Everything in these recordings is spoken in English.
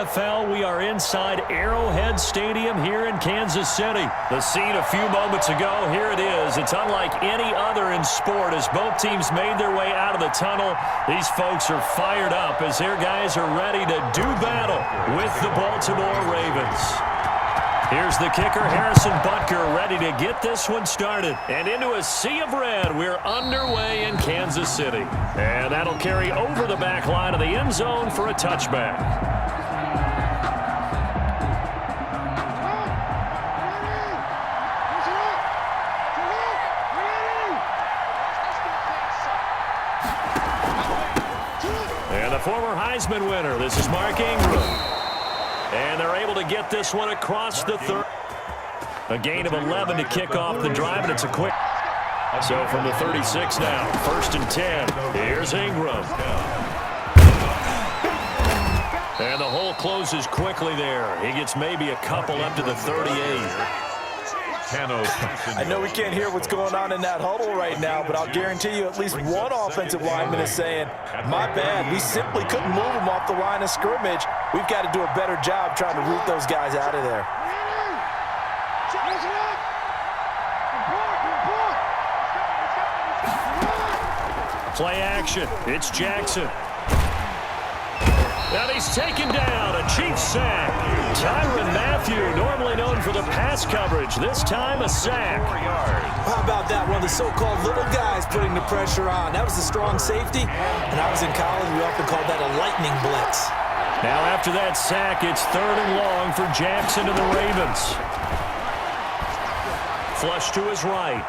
NFL. We are inside Arrowhead Stadium here in Kansas City. The scene a few moments ago, here it is. It's unlike any other in sport as both teams made their way out of the tunnel. These folks are fired up as their guys are ready to do battle with the Baltimore Ravens. Here's the kicker, Harrison Butker, ready to get this one started. And into a sea of red, we're underway in Kansas City. And that'll carry over the back line of the end zone for a touchback. And the former Heisman winner, this is Mark Ingram. And they're able to get this one across the 30. A gain of 11 to kick off the drive, and it's a quick. So from the 36 now, 1st and 10. Here's Ingram. And the hole closes quickly there. He gets maybe a couple up to the 38. I know we can't hear what's going on in that huddle right now, but I'll guarantee you at least one offensive lineman is saying, my bad, we simply couldn't move them off the line of scrimmage. We've got to do a better job trying to root those guys out of there. Play action. It's Jackson. And he's taken down. A Chiefs sack. Tyrann Mathieu, normally known for the pass coverage. This time a sack. How about that? One of the so-called little guys putting the pressure on. That was a strong safety. And I was in college, we often called that a lightning blitz. Now after that sack, it's 3rd and long for Jackson and the Ravens. Flush to his right.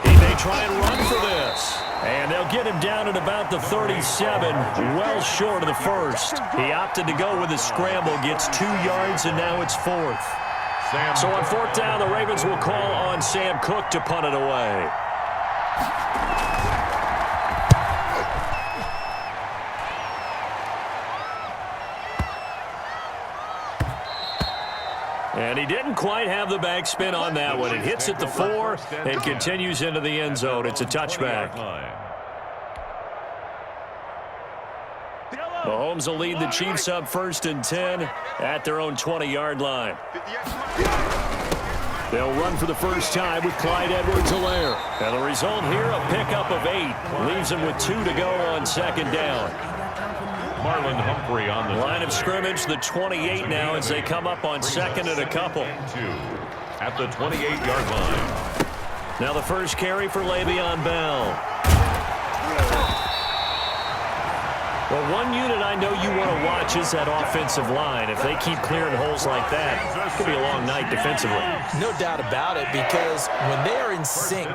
He may try and run for this. And they'll get him down at about the 37, well short of the first. He opted to go with a scramble, gets 2 yards, and now it's 4th. So on 4th down, the Ravens will call on Sam Cook to punt it away. And he didn't quite have the backspin on that one. It hits at the 4 and continues into the end zone. It's a touchback. Mahomes will lead the Chiefs up 1st and 10 at their own 20-yard line. They'll run for the first time with Clyde Edwards-Helaire. And the result here, a pickup of 8. Leaves them with 2 to go on 2nd down. Marlon Humphrey on the line of scrimmage, the 28 now as they come up on 2nd and a couple. At the 28-yard line. Now the first carry for Le'Veon Bell. Well, one unit I know you want to watch is that offensive line. If they keep clearing holes like that, it could be a long night defensively. No doubt about it, because when they are in sync,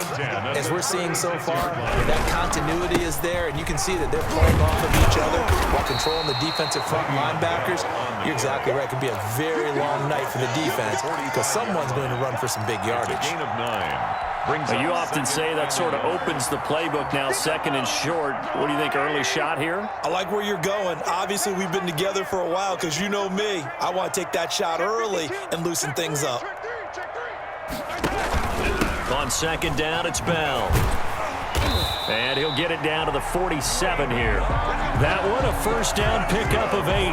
as we're seeing so far, that continuity is there, and you can see that they're playing off of each other while controlling the defensive front linebackers. You're exactly right. It could be a very long night for the defense because someone's going to run for some big yardage. Gain of 9. You often say that sort of opens the playbook now, 2nd and short. What do you think, early shot here? I like where you're going. Obviously, we've been together for a while because you know me. I want to take that shot early and loosen things up. On 2nd down, it's Bell. And he'll get it down to the 47 here. That one, a 1st down pickup of 8.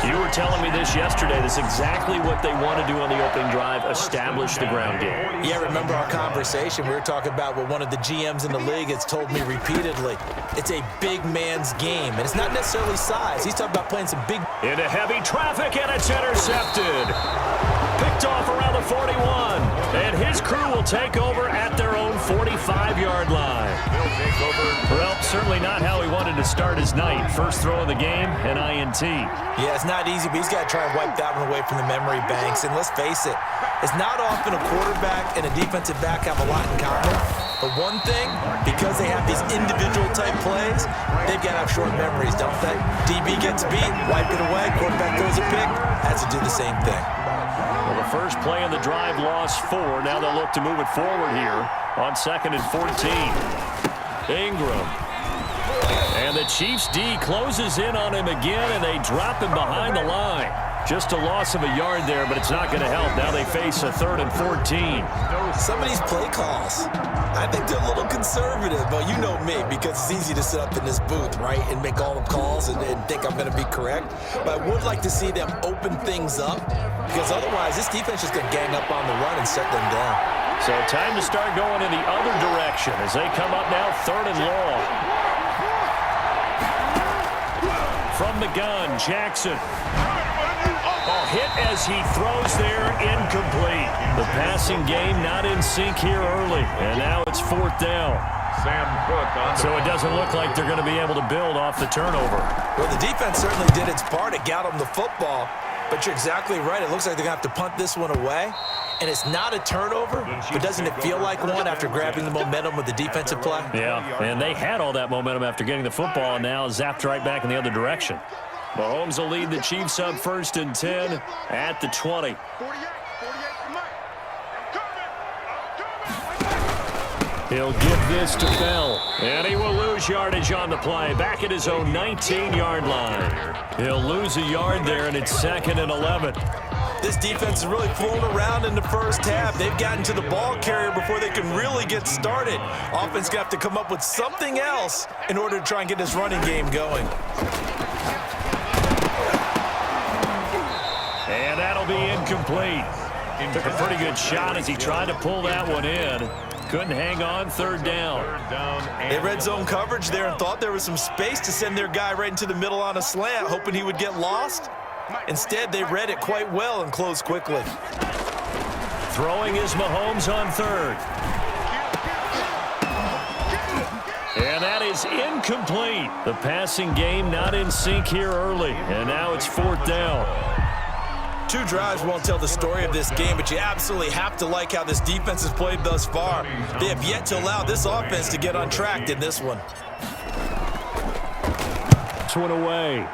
You were telling me this yesterday. This is exactly what they want to do on the opening drive, establish the ground game. Yeah, remember our conversation. We were talking about what one of the GMs in the league has told me repeatedly. It's a big man's game, and it's not necessarily size. He's talking about playing some big... Into heavy traffic, and it's intercepted. Picked off around the 41. And his crew will take over at their own 45-yard line. Well, certainly not how he wanted to start his night. First throw of the game, an INT. Yeah, it's not easy, but he's got to try and wipe that one away from the memory banks. And let's face it, it's not often a quarterback and a defensive back have a lot in common. But one thing, because they have these individual type plays, they've got to have short memories, don't they? DB gets beat, wipe it away, quarterback throws a pick, has to do the same thing. Well, the first play in the drive lost 4. Now they'll look to move it forward here on 2nd and 14. Ingram. And the Chiefs D closes in on him again, and they drop him behind the line. Just a loss of a yard there, but it's not going to help. Now they face a 3rd and 14. Some of these play calls, I think they're a little conservative, but you know me, because it's easy to sit up in this booth, right, and make all the calls and think I'm going to be correct. But I would like to see them open things up, because otherwise this defense is going to gang up on the run and set them down. So time to start going in the other direction as they come up now 3rd and long. From the gun, Jackson. Hit as he throws there, incomplete. The passing game not in sync here early, and now it's 4th down. Sam Cook on. So it doesn't look like they're going to be able to build off the turnover. Well, the defense certainly did its part. It got them the football, but you're exactly right. It looks like they're going to have to punt this one away, and it's not a turnover, but doesn't it feel like one after grabbing the momentum with the defensive play? Yeah, and they had all that momentum after getting the football, and now zapped right back in the other direction. Mahomes will lead the Chiefs up 1st and 10 at the 20. He'll give this to Bell, and he will lose yardage on the play. Back at his own 19-yard line. He'll lose a yard there, and it's 2nd and 11. This defense is really fooling around in the first half. They've gotten to the ball carrier before they can really get started. Offense going to have to come up with something else in order to try and get this running game going. And that'll be incomplete. Took a pretty good shot as he tried to pull that one in. Couldn't hang on, 3rd down. They red zone coverage there and thought there was some space to send their guy right into the middle on a slant, hoping he would get lost. Instead, they read it quite well and closed quickly. Throwing is Mahomes on 3rd. And that is incomplete. The passing game not in sync here early. And now it's 4th down. 2 drives won't tell the story of this game, but you absolutely have to like how this defense has played thus far. They have yet to allow this offense to get untracked in this one. This one away.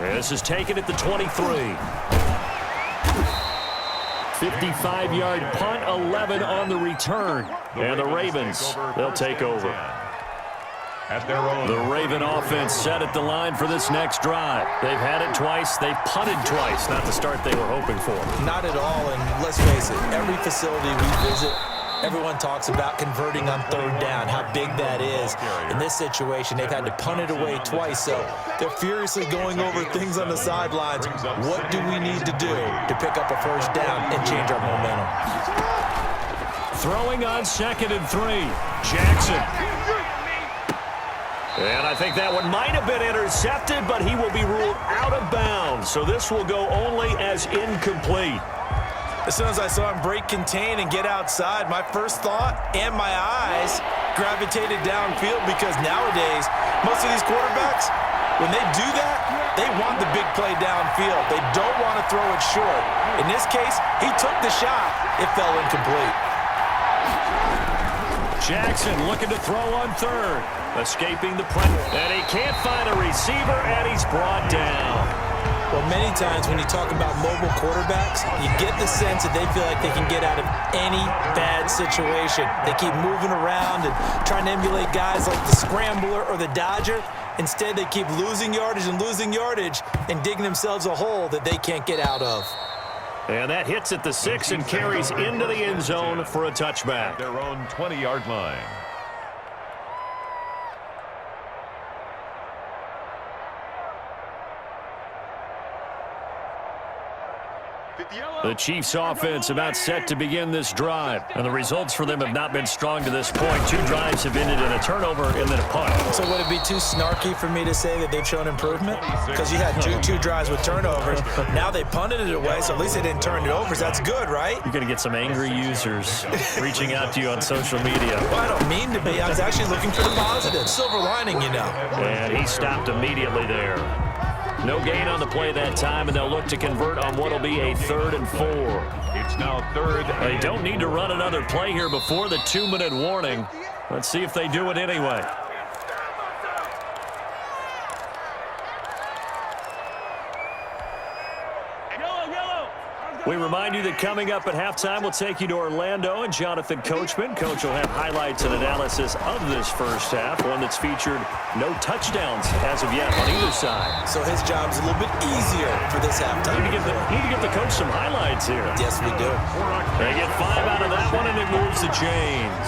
This is taken at the 23. 55-yard punt, 11 on the return. And the Ravens, they'll take over. The Raven offense set at the line for this next drive. They've had it twice. They've punted twice. Not the start they were hoping for. Not at all, and let's face it, every facility we visit, everyone talks about converting on 3rd down, how big that is. In this situation, they've had to punt it away twice, so they're furiously going over things on the sidelines. What do we need to do to pick up a 1st down and change our momentum? Throwing on 2nd and 3. Jackson. And I think that one might have been intercepted, but he will be ruled out of bounds. So this will go only as incomplete. As soon as I saw him break contain and get outside, my first thought and my eyes gravitated downfield, because nowadays, most of these quarterbacks, when they do that, they want the big play downfield. They don't want to throw it short. In this case, he took the shot. It fell incomplete. Jackson looking to throw on 3rd. Escaping the pressure. And he can't find a receiver, and he's brought down. Well, many times when you talk about mobile quarterbacks, you get the sense that they feel like they can get out of any bad situation. They keep moving around and trying to emulate guys like the scrambler or the dodger. Instead, they keep losing yardage and digging themselves a hole that they can't get out of. And that hits at the 6 and carries into the end zone for a touchback. Their own 20-yard line. The Chiefs offense about set to begin this drive. And the results for them have not been strong to this point. 2 drives have ended in a turnover and then a punt. So would it be too snarky for me to say that they've shown improvement? Because you had two drives with turnovers. Now they punted it away, so at least they didn't turn it over. So that's good, right? You're going to get some angry users reaching out to you on social media. Well, I don't mean to be. I was actually looking for the positive. Silver lining, you know. And he stopped immediately there. No gain on the play that time, and they'll look to convert on what will be a 3rd and 4. It's now 3rd. They don't need to run another play here before the 2-minute warning. Let's see if they do it anyway. We remind you that coming up at halftime, we'll take you to Orlando and Jonathan Coachman. Coach will have highlights and analysis of this first half, one that's featured no touchdowns as of yet on either side. So his job's a little bit easier for this halftime. Need to give the coach some highlights here. Yes, we do. They get 5 out of that one, and it moves the chains.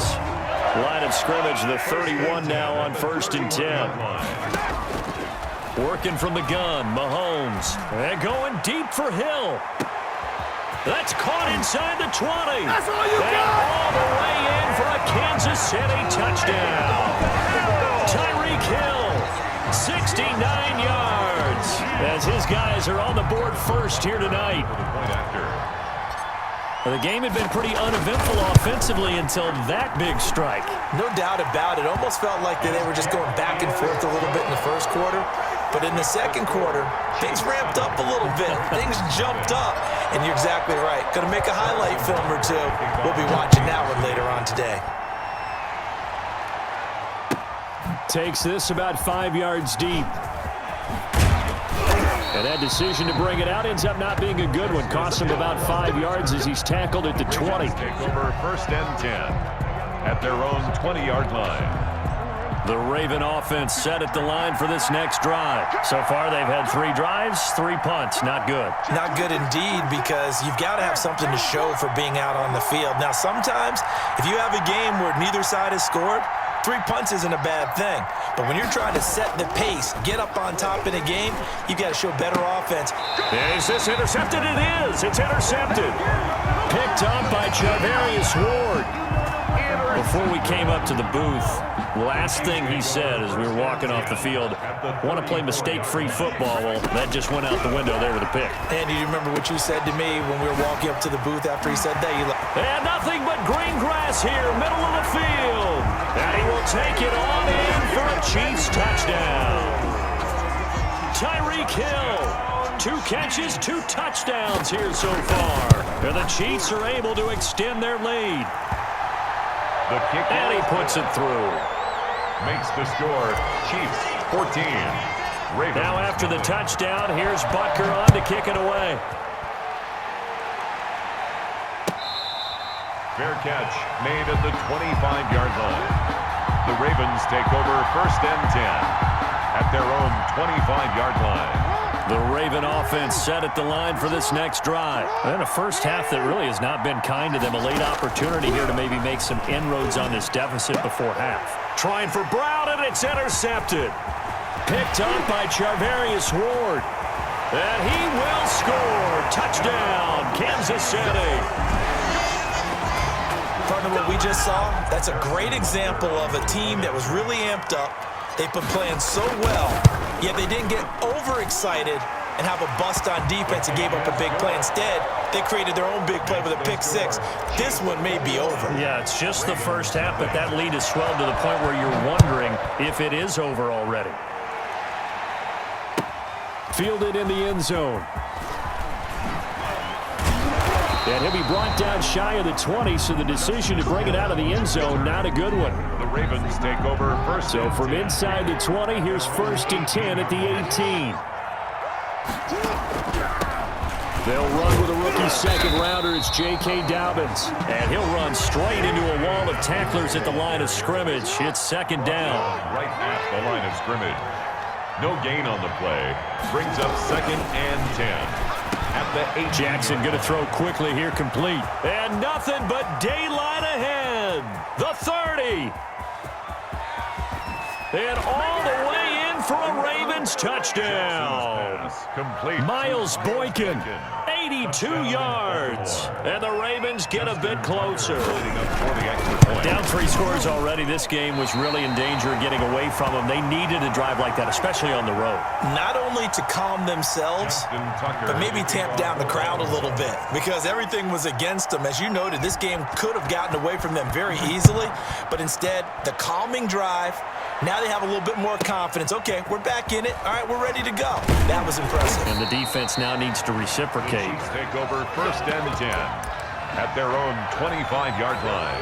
Line of scrimmage, the 31 now on 1st and 10. Working from the gun, Mahomes. And going deep for Hill. That's caught inside the 20. That's all you and got. All the way in for a Kansas City touchdown. Tyreek Hill, 69 yards. As his guys are on the board first here tonight. The game had been pretty uneventful offensively until that big strike. No doubt about it. Almost felt like they were just going back and forth a little bit in the first quarter. But in the second quarter, things ramped up a little bit. Things jumped up. And you're exactly right. Going to make a highlight film or two. We'll be watching that one later on today. Takes this about 5 yards deep. And that decision to bring it out ends up not being a good one. Costs him about 5 yards as he's tackled at the 20. Take over 1st and 10 at their own 20-yard line. The Raven offense set at the line for this next drive. So far, they've had 3 drives, 3 punts. Not good. Not good indeed, because you've got to have something to show for being out on the field. Now, sometimes, if you have a game where neither side has scored, 3 punts isn't a bad thing. But when you're trying to set the pace, get up on top in a game, you've got to show better offense. Is this intercepted? It is. It's intercepted. Picked up by Charvarius Ward. Before we came up to the booth, last thing he said as we were walking off the field, want to play mistake-free football. Well, that just went out the window there with a pick. Andy, do you remember what you said to me when we were walking up to the booth after he said that? And nothing but green grass here, middle of the field. And he will take it on in for a Chiefs touchdown. Tyreek Hill, 2 catches, 2 touchdowns here so far. And the Chiefs are able to extend their lead. The kick And he puts it through. makes the score Chiefs 14. Ravens. Now after the touchdown, here's Butker on to kick it away. Fair catch made at the 25-yard line. The Ravens take over 1st and 10 at their own 25-yard line. The Raven offense set at the line for this next drive. And a first half that really has not been kind to them. A late opportunity here to maybe make some inroads on this deficit before half. Trying for Brown, and it's intercepted. Picked up by Charvarius Ward. And he will score. Touchdown, Kansas City. Partner, what we just saw, that's a great example of a team that was really amped up. They've been playing so well, yet they didn't get overexcited and have a bust on defense and gave up a big play. Instead, they created their own big play with a pick 6. This one may be over. Yeah, it's just the first half, but that lead has swelled to the point where you're wondering if it is over already. Fielded in the end zone. And he'll be brought down shy of the 20, so the decision to bring it out of the end zone, not a good one. The Ravens take over 1st. So from inside the 20, here's 1st and 10 at the 18. They'll run with a rookie second-rounder. It's J.K. Dobbins. And he'll run straight into a wall of tacklers at the line of scrimmage. It's 2nd down. Right at the line of scrimmage. No gain on the play. Brings up 2nd and 10. At the 8. Jackson going to throw quickly here, complete. And nothing but daylight ahead. The 30. And all the way in for a Ravens touchdown. Complete. Miles Boykin, 82 yards. And the Ravens get a bit closer. Down 3 scores already. This game was really in danger of getting away from them. They needed a drive like that, especially on the road. Not only to calm themselves, but maybe tamp down the crowd a little bit, because everything was against them. As you noted, this game could have gotten away from them very easily, but instead, the calming drive, now they have a little bit more confidence. Okay, we're back in it. All right, we're ready to go. That was impressive. And the defense now needs to reciprocate. Chiefs take over 1st and 10 at their own 25-yard line.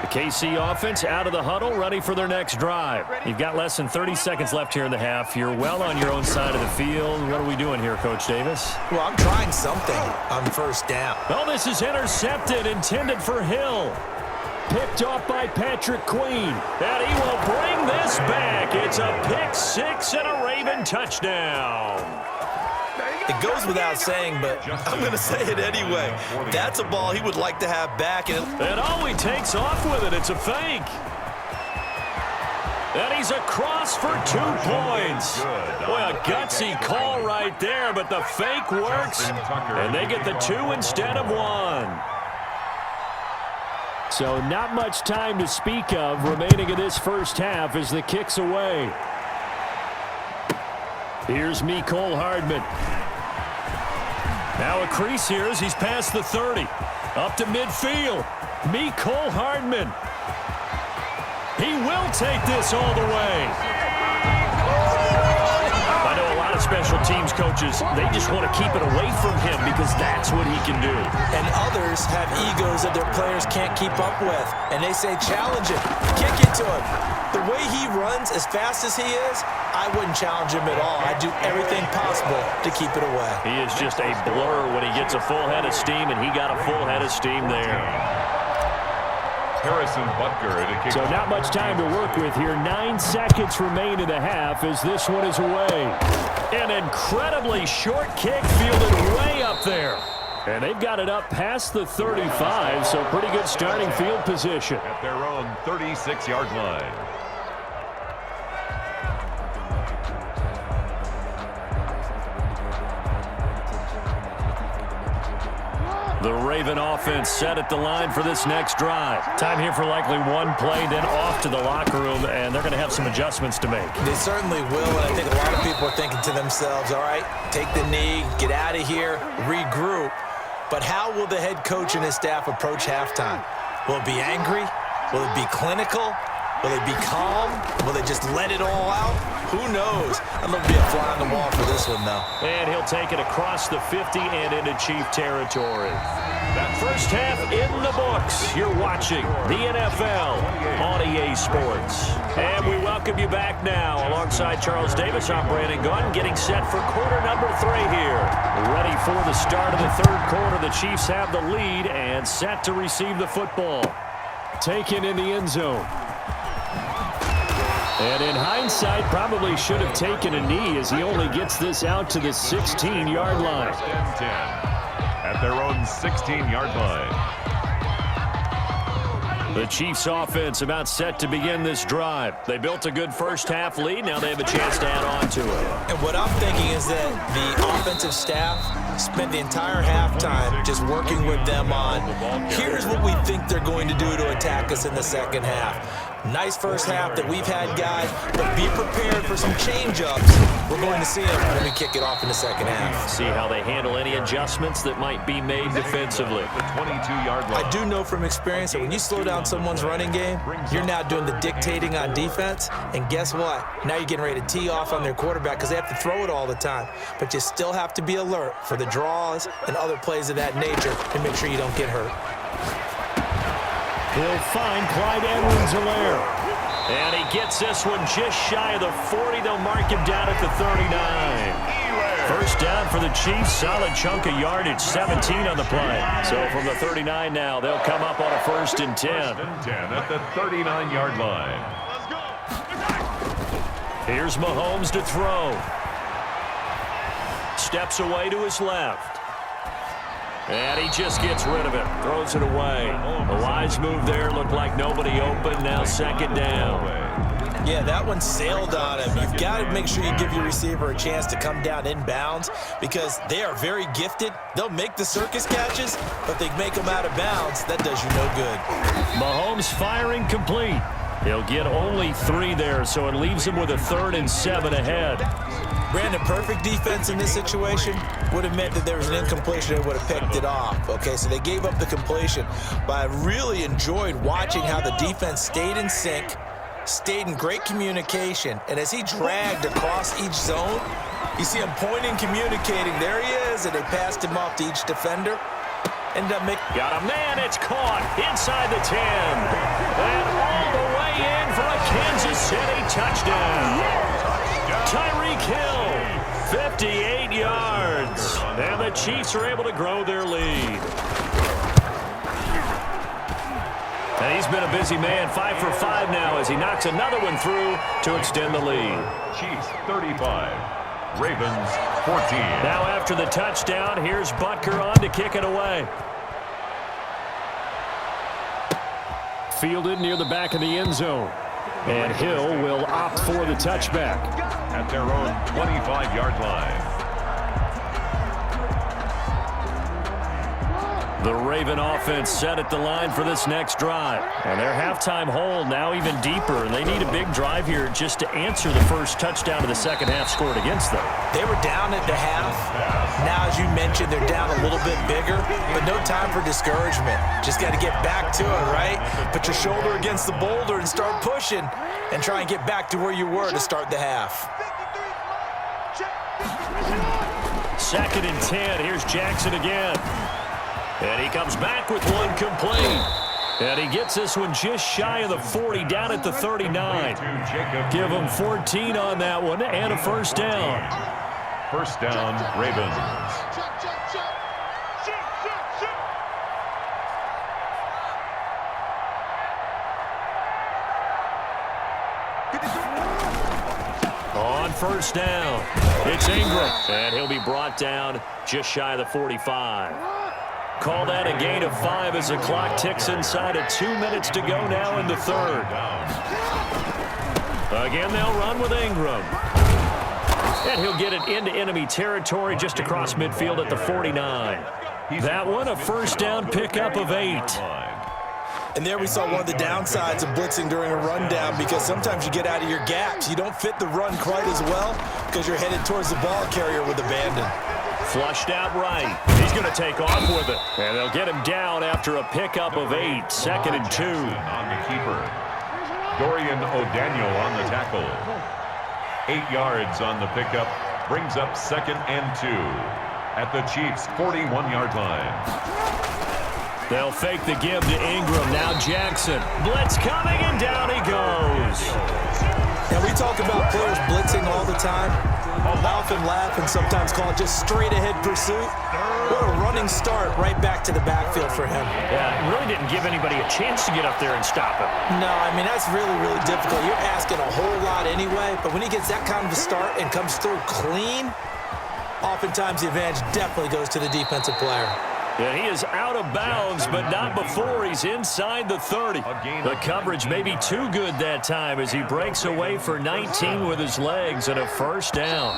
The KC offense out of the huddle, ready for their next drive. You've got less than 30 seconds left here in the half. You're well on your own side of the field. What are we doing here, Coach Davis? Well, I'm trying something on first down. Oh, this is intercepted, intended for Hill. Picked off by Patrick Queen. And he will bring this back. It's a pick six and a Raven touchdown. It goes without saying, but I'm going to say it anyway. That's a ball he would like to have back. And oh, he takes off with it. It's a fake. And he's across for 2 points. Boy, a gutsy call right there, but the fake works. And they get the 2 instead of 1. So not much time to speak of remaining in this first half as the kick's away. Here's Mecole Hardman. Now a crease here as he's past the 30. Up to midfield. Mecole Hardman. He will take this all the way. I know a lot of special teams coaches, they just want to keep it away from him because that's what he can do. And others have egos that their players can't keep up with. And they say, challenge him, kick it to him. The way he runs as fast as he is, I wouldn't challenge him at all. I'd do everything possible to keep it away. He is just a blur when he gets a full head of steam, and he got a full head of steam there. Harrison Butker to kick. So not much time to work with here. 9 seconds remain in the half as this one is away. An incredibly short kick fielded way up there. And they've got it up past the 35, so pretty good starting field position. At their own 36-yard line. The Raven offense set at the line for this next drive. Time here for likely one play, then off to the locker room, and they're going to have some adjustments to make. They certainly will, and I think a lot of people are thinking to themselves, all right, take the knee, get out of here, regroup. But how will the head coach and his staff approach halftime? Will it be angry? Will it be clinical? Will they be calm? Will they just let it all out? Who knows? I'd love to be a fly on the wall for this one, though. And he'll take it across the 50 and into Chief territory. That first half in the books. You're watching the NFL on EA Sports. And we welcome you back now. Alongside Charles Davis, I'm Brandon Gunn, getting set for quarter number 3 here. Ready for the start of the third quarter. The Chiefs have the lead and set to receive the football. Taken in the end zone. And in hindsight, probably should have taken a knee as he only gets this out to the 16-yard line. At their own 16-yard line. The Chiefs offense about set to begin this drive. They built a good first half lead. Now they have a chance to add on to it. And what I'm thinking is that the offensive staff spent the entire halftime just working with them on, here's what we think they're going to do to attack us in the second half. Nice first half that we've had, guys, but be prepared for some change-ups. We're going to see them when we kick it off in the second half. See how they handle any adjustments that might be made defensively. The 22-yard line. I do know from experience that when you slow down someone's running game, you're now doing the dictating on defense, and guess what? Now you're getting ready to tee off on their quarterback because they have to throw it all the time. But you still have to be alert for the draws and other plays of that nature to make sure you don't get hurt. He'll find Clyde Edwards-Helaire. And he gets this one just shy of the 40. They'll mark him down at the 39. First down for the Chiefs. Solid chunk of yardage. 17 on the play. So from the 39 now, they'll come up on a 1st and 10. At the 39-yard line. Here's Mahomes to throw. Steps away to his left. And he just gets rid of it. Throws it away. A wise move there. Looked like nobody open. Now 2nd down. Yeah, that one sailed on him. You've got to make sure you give your receiver a chance to come down inbounds because they are very gifted. They'll make the circus catches, but they make them out of bounds. That does you no good. Mahomes firing complete. He'll get only 3 there, so it leaves him with a 3rd and 7 ahead. Brandon, perfect defense in this situation would have meant that there was an incompletion. They would have picked it off. Okay, so they gave up the completion. But I really enjoyed watching how the defense stayed in sync, stayed in great communication. And as he dragged across each zone, you see him pointing, communicating. There he is, and they passed him off to each defender. Got a man, it's caught inside the 10. And all the way in for a Kansas City touchdown. Tyreek Hill, 58 yards. And the Chiefs are able to grow their lead. And he's been a busy man, 5 for 5 now as he knocks another one through to extend the lead. Chiefs 35, Ravens 14. Now after the touchdown, here's Butker on to kick it away. Fielded near the back of the end zone. And Hill will opt for the touchback. At their own 25-yard line. The Raven offense set at the line for this next drive. And their halftime hole now even deeper. And they need a big drive here just to answer the first touchdown of the second half scored against them. They were down at the half. Now, as you mentioned, they're down a little bit bigger, but no time for discouragement. Just got to get back to it, right? Put your shoulder against the boulder and start pushing and try and get back to where you were to start the half. 2nd and 10. Here's Jackson again. And he comes back with one complete. And he gets this one just shy of the 40, down at the 39. Give him 14 on that one and a first down. First down, Ravens. On first down, it's Ingram. And he'll be brought down just shy of the 45. Call that a gain of 5 as the clock ticks inside of 2 minutes to go now in the third. Again, they'll run with Ingram. And he'll get it into enemy territory just across midfield at the 49. That one, a first down pickup of 8. And there we saw one of the downsides of blitzing during a rundown, because sometimes you get out of your gaps. You don't fit the run quite as well because you're headed towards the ball carrier with abandon. Flushed out right. He's going to take off with it. And they'll get him down after a pickup of 8. 2nd and 2. On the keeper. Dorian O'Daniel on the tackle. 8 yards on the pickup. Brings up 2nd and 2. At the Chiefs' 41-yard line. They'll fake the give to Ingram. Now Jackson. Blitz coming, and down he goes. And we talk about players blitzing all the time. I often laugh and sometimes call it just straight-ahead pursuit. What a running start right back to the backfield for him. Yeah, it really didn't give anybody a chance to get up there and stop him. No, I mean, that's really, really difficult. You're asking a whole lot anyway, but when he gets that kind of a start and comes through clean, oftentimes the advantage definitely goes to the defensive player. Yeah, he is out of bounds, but not before he's inside the 30. The coverage may be too good that time as he breaks away for 19 with his legs and a first down.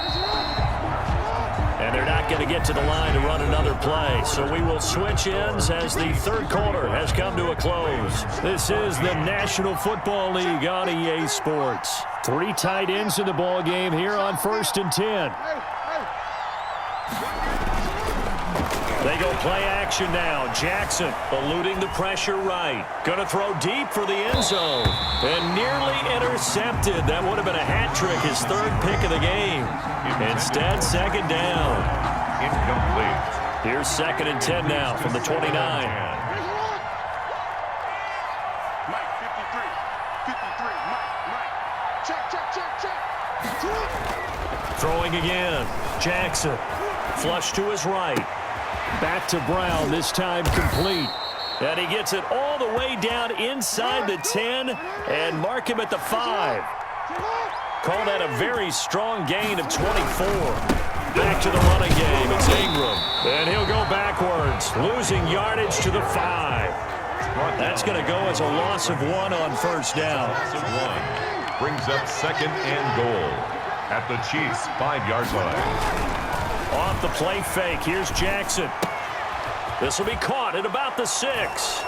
And they're not going to get to the line to run another play, so we will switch ends as the third quarter has come to a close. This is the National Football League on EA Sports. 3 tight ends in the ball game here on 1st and 10. They go play action now. Jackson eluding the pressure right. Going to throw deep for the end zone. And nearly intercepted. That would have been a hat trick, his 3rd pick of the game. Instead, 2nd down. Incomplete. Here's 2nd and 10 now from the 29. Throwing again. Jackson. Flush to his right. Back to Brown, this time complete. And he gets it all the way down inside the 10 and mark him at the 5. Call that a very strong gain of 24. Back to the running game. It's Ingram. And he'll go backwards, losing yardage to the 5. That's going to go as a loss of 1 on first down. Brings up 2nd and goal at the Chiefs' 5-yard line. Off the play fake, here's Jackson. This will be caught at about the 6.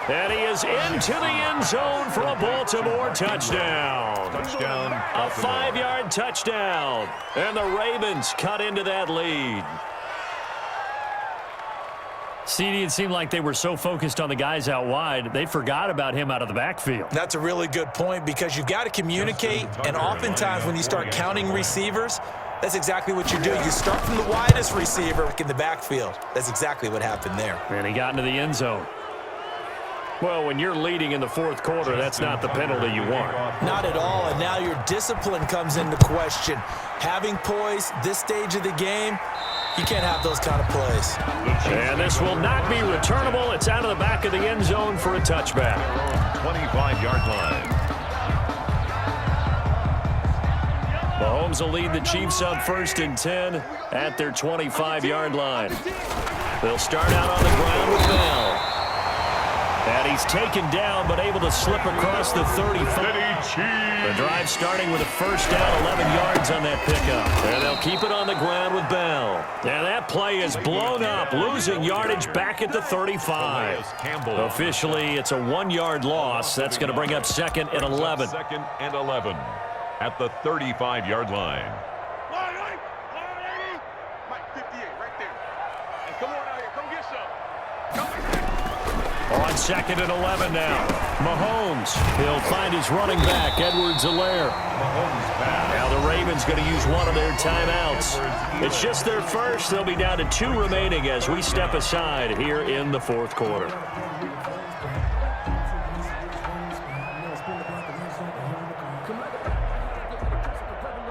And he is into the end zone for a Baltimore touchdown. A 5-yard touchdown. And the Ravens cut into that lead. CD, it seemed like they were so focused on the guys out wide, they forgot about him out of the backfield. That's a really good point, because you've got to communicate, and oftentimes when you start counting receivers, That's exactly what you do. You start from the widest receiver in the backfield. That's exactly what happened there. And he got into the end zone. Well, when you're leading in the fourth quarter, that's not the penalty you want. Not at all, and now your discipline comes into question. Having poise this stage of the game, you can't have those kind of plays. And this will not be returnable. It's out of the back of the end zone for a touchback. 25-yard line. Mahomes will lead the Chiefs up 1st and 10 at their 25-yard line. They'll start out on the ground with Bell. And he's taken down, but able to slip across the 35. The drive starting with a first down, 11 yards on that pickup. And they'll keep it on the ground with Bell. And that play is blown up, losing yardage back at the 35. Officially, it's a 1-yard loss. That's going to bring up 2nd and 11. 2nd and 11 at the 35-yard line. On 2nd and 11 now. Mahomes. He'll find his running back, Edwards-Helaire. Now the Ravens going to use one of their timeouts. It's just their first. They'll be down to 2 remaining as we step aside here in the fourth quarter.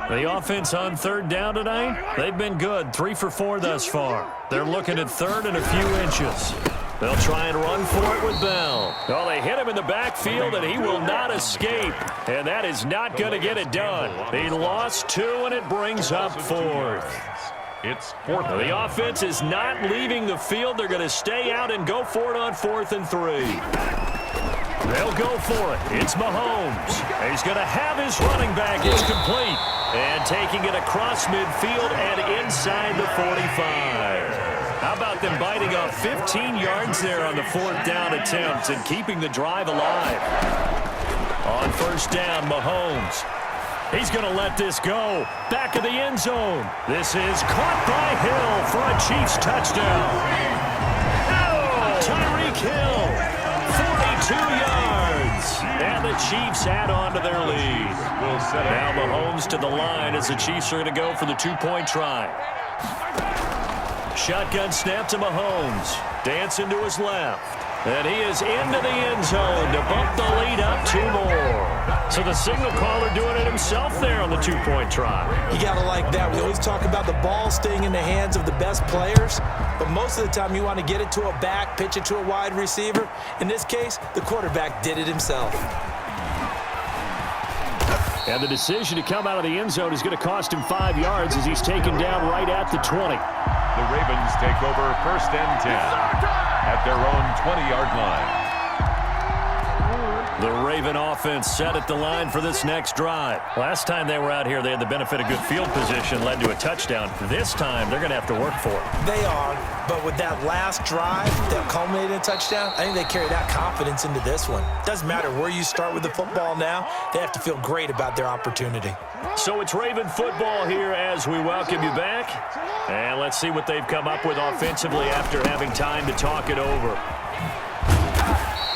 The offense on 3rd down tonight, they've been good. 3 for 4 thus far. They're looking at 3rd and a few inches. They'll try and run for it with Bell. Oh, they hit him in the backfield, and he will not escape. And that is not going to get it done. He lost 2, and it brings up 4th. It's 4th. The offense is not leaving the field. They're going to stay out and go for it on 4th and 3. They'll go for it. It's Mahomes. He's going to have his running back. It's complete. And taking it across midfield and inside the 45. How about them biting off 15 yards there on the 4th down attempt and keeping the drive alive? On 1st down, Mahomes. He's going to let this go. Back of the end zone. This is caught by Hill for a Chiefs touchdown. Oh, Tyreek Hill, 42 yards. And the Chiefs add on to their lead. Now Mahomes to the line as the Chiefs are going to go for the 2-point try. Shotgun snap to Mahomes. Dancing to his left. And he is into the end zone to bump the lead up 2 more. So the signal caller doing it himself there on the 2-point try. You got to like that. We always talk about the ball staying in the hands of the best players, but most of the time you want to get it to a back, pitch it to a wide receiver. In this case, the quarterback did it himself. And the decision to come out of the end zone is going to cost him 5 yards as he's taken down right at the 20. The Ravens take over 1st and 10 at their own 20-yard line. The Raven offense set at the line for this next drive. Last time they were out here, they had the benefit of good field position, led to a touchdown. This time, they're going to have to work for it. They are, but with that last drive that culminated in a touchdown, I think they carry that confidence into this one. Doesn't matter where you start with the football now, they have to feel great about their opportunity. So it's Raven football here as we welcome you back. And let's see what they've come up with offensively after having time to talk it over.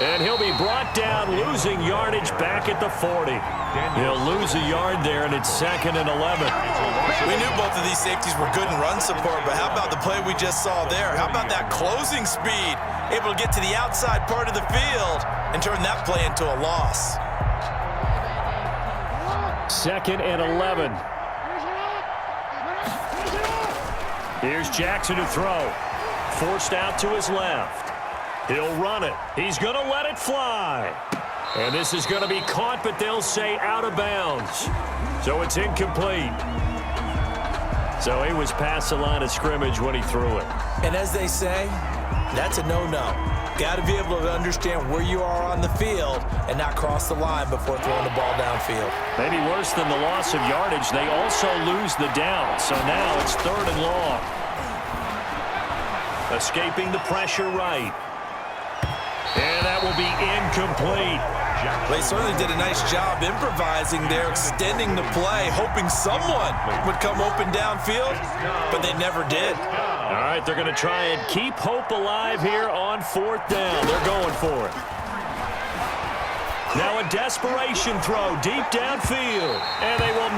And he'll be brought down, losing yardage back at the 40. He'll lose a yard there, and it's 2nd and 11. We knew both of these safeties were good in run support, but how about the play we just saw there? How about that closing speed? Able to get to the outside part of the field and turn that play into a loss. 2nd and 11. Here's Jackson to throw. Forced out to his left. He'll run it. He's going to let it fly. And this is going to be caught, but they'll say out of bounds. So it's incomplete. So he was past the line of scrimmage when he threw it. And as they say, that's a no-no. Got to be able to understand where you are on the field and not cross the line before throwing the ball downfield. Maybe worse than the loss of yardage, they also lose the down. So now it's 3rd and long. Escaping the pressure right. And that will be incomplete. They certainly did a nice job improvising there, extending the play, hoping someone would come open downfield, but they never did. All right, they're going to try and keep hope alive here on 4th down. They're going for it. Now a desperation throw deep downfield, and they will